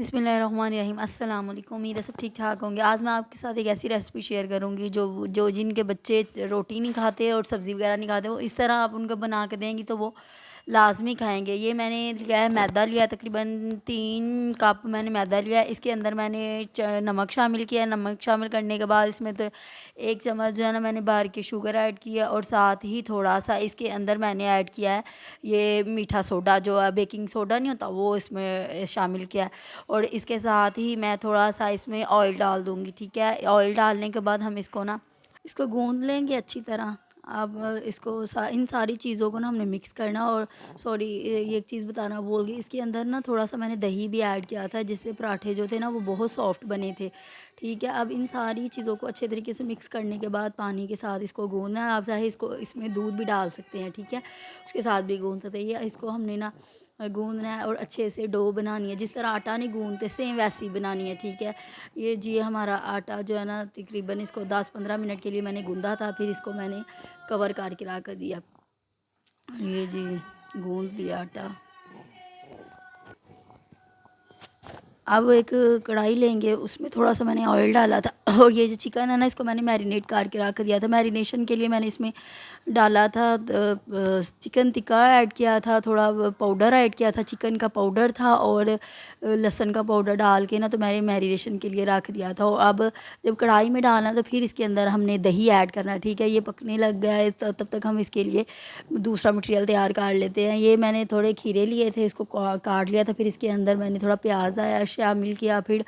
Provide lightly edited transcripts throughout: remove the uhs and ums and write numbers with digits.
बिस्मिल्लाहिर्रहमानिर्रहीम। अस्सलाम वालेकुम। उम्मीद है सब ठीक ठाक होंगे। आज मैं आपके साथ एक ऐसी रेसिपी शेयर करूंगी जो जो जिनके बच्चे रोटी नहीं खाते और सब्ज़ी वगैरह नहीं खाते, वो इस तरह आप उनको बना के देंगी तो वो लाजमी खाएंगे। ये मैंने लिया है मैदा, लिया है तकरीबन 3 कप मैंने मैदा लिया है। इसके अंदर मैंने नमक शामिल किया है। नमक शामिल करने के बाद इसमें तो 1 चम्मच जो है ना मैंने बाहर की शुगर ऐड किया, और साथ ही थोड़ा सा इसके अंदर मैंने ऐड किया है ये मीठा सोडा, जो है बेकिंग सोडा नहीं होता, वो इसमें शामिल किया है। और इसके साथ ही मैं थोड़ा सा इसमें ऑयल डाल दूँगी। ठीक है, ऑयल डालने के बाद हम इसको ना इसको गूँध लेंगे अच्छी तरह। अब इसको इन सारी चीज़ों को ना हमने मिक्स करना। और सॉरी, ये एक चीज़ बताना भूल गई, इसके अंदर ना थोड़ा सा मैंने दही भी ऐड किया था, जिससे पराठे जो थे ना वो बहुत सॉफ्ट बने थे। ठीक है, अब इन सारी चीज़ों को अच्छे तरीके से मिक्स करने के बाद पानी के साथ इसको गूँधना है। आप चाहे इसको इसमें दूध भी डाल सकते हैं, ठीक है, उसके साथ भी गूँध सकते हैं। ये इसको हमने ना गूँदना है और अच्छे से डो बनानी है। जिस तरह आटा नहीं गूँदते सेम वैसे ही बनानी है। ठीक है, ये जी हमारा आटा जो है ना तकरीबन इसको 10-15 मिनट के लिए मैंने गूँधा था, फिर इसको मैंने कवर करके रख दिया। ये जी गूँध दिया आटा। अब एक कढ़ाई लेंगे, उसमें थोड़ा सा मैंने ऑयल डाला था, और ये जो चिकन है ना इसको मैंने मैरिनेट करके रख दिया था। मैरिनेशन के लिए मैंने इसमें डाला था चिकन टिक्का ऐड किया था, थोड़ा पाउडर ऐड किया था, चिकन का पाउडर था, और लहसुन का पाउडर डाल के ना तो मैंने मैरिनेशन के लिए रख दिया था। और अब जब कढ़ाई में डालना तो फिर इसके अंदर हमने दही ऐड करना। ठीक है, ये पकने लग गया है तो तब तक हम इसके लिए दूसरा मटेरियल तैयार कर लेते हैं। ये मैंने थोड़े खीरे लिए थे, इसको काट लिया था, फिर इसके अंदर मैंने थोड़ा प्याज आया शामिल किया, फिर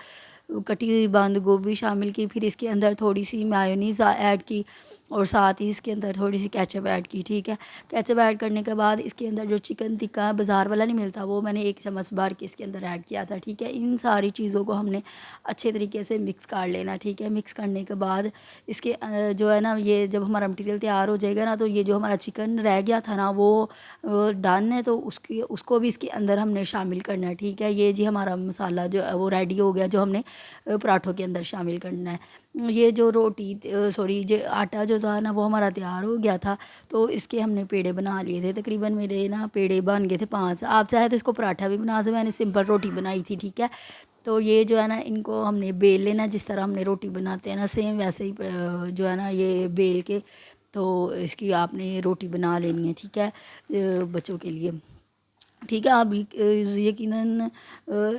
कटी हुई बंद गोभी शामिल की, फिर इसके अंदर थोड़ी सी मायोनीज़ ऐड की, और साथ ही इसके अंदर थोड़ी सी केचप ऐड की। ठीक है, केचप ऐड करने के बाद इसके अंदर जो चिकन टिक्का बाज़ार वाला नहीं मिलता, वो मैंने 1 चम्मच भर के इसके अंदर ऐड किया था। ठीक है, इन सारी चीज़ों को हमने अच्छे तरीके से मिक्स कर लेना। ठीक है, मिक्स करने के बाद इसके जो है ना, ये जब हमारा मटीरियल तैयार हो जाएगा ना, तो ये जो हमारा चिकन रह गया था ना वो डन है, तो उसको भी इसके अंदर हमने शामिल करना है। ठीक है, ये जी हमारा मसाला जो है वो रेडी हो गया, जो हमने पराठों के अंदर शामिल करना है। ये जो रोटी सॉरी जो आटा जो था ना वो हमारा तैयार हो गया था, तो इसके हमने पेड़े बना लिए थे। तकरीबन मेरे ना पेड़े बन गए थे 5। आप चाहे तो इसको पराठा भी बना सकते, मैंने सिंपल रोटी बनाई थी। ठीक है, तो ये जो है ना इनको हमने बेल लेना, जिस तरह हमने रोटी बनाते हैं ना सेम वैसे ही जो है ना ये बेल के तो इसकी आपने रोटी बना लेनी है। ठीक है, बच्चों के लिए। ठीक है, आप यकीनन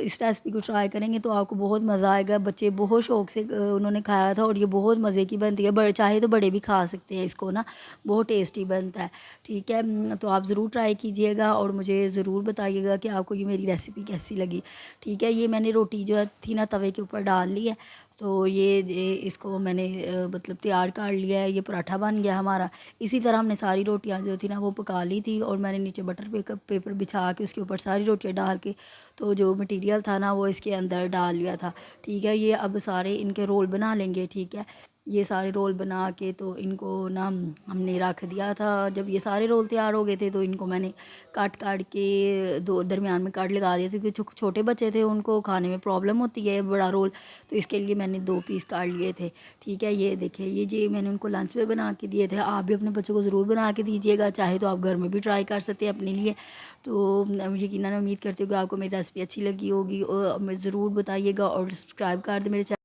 इस रेसिपी को ट्राई करेंगे तो आपको बहुत मज़ा आएगा। बच्चे बहुत शौक़ से उन्होंने खाया था, और ये बहुत मज़े की बनती है। बड़े चाहे तो बड़े भी खा सकते हैं इसको ना, बहुत टेस्टी बनता है। ठीक है, तो आप ज़रूर ट्राई कीजिएगा और मुझे ज़रूर बताइएगा कि आपको ये मेरी रेसिपी कैसी लगी। ठीक है, ये मैंने रोटी जो थी ना तवे के ऊपर डाल ली है, तो ये इसको मैंने मतलब तैयार कर लिया है। ये पराठा बन गया हमारा। इसी तरह हमने सारी रोटियां जो थी ना वो पका ली थी, और मैंने नीचे बटर पेपर बिछा के उसके ऊपर सारी रोटियां डाल के तो जो मटेरियल था ना वो इसके अंदर डाल लिया था। ठीक है, ये अब सारे इनके रोल बना लेंगे। ठीक है, ये सारे रोल बना के तो इनको ना हमने रख दिया था। जब ये सारे रोल तैयार हो गए थे तो इनको मैंने काट काट के दो दरमियान में काट लगा दिए थे, क्योंकि छोटे बच्चे थे उनको खाने में प्रॉब्लम होती है बड़ा रोल, तो इसके लिए मैंने 2 पीस काट लिए थे। ठीक है, ये देखिए ये जी मैंने उनको लंच में बना के दिए थे। आप भी अपने बच्चों को ज़रूर बना के दीजिएगा, चाहे तो आप घर में भी ट्राई कर सकते हैं अपने लिए। तो यकीनन उम्मीद करती हूँ कि आपको मेरी रेसिपी अच्छी लगी होगी, और मैं ज़रूर बताइएगा और सब्सक्राइब कर दें मेरे चैनल।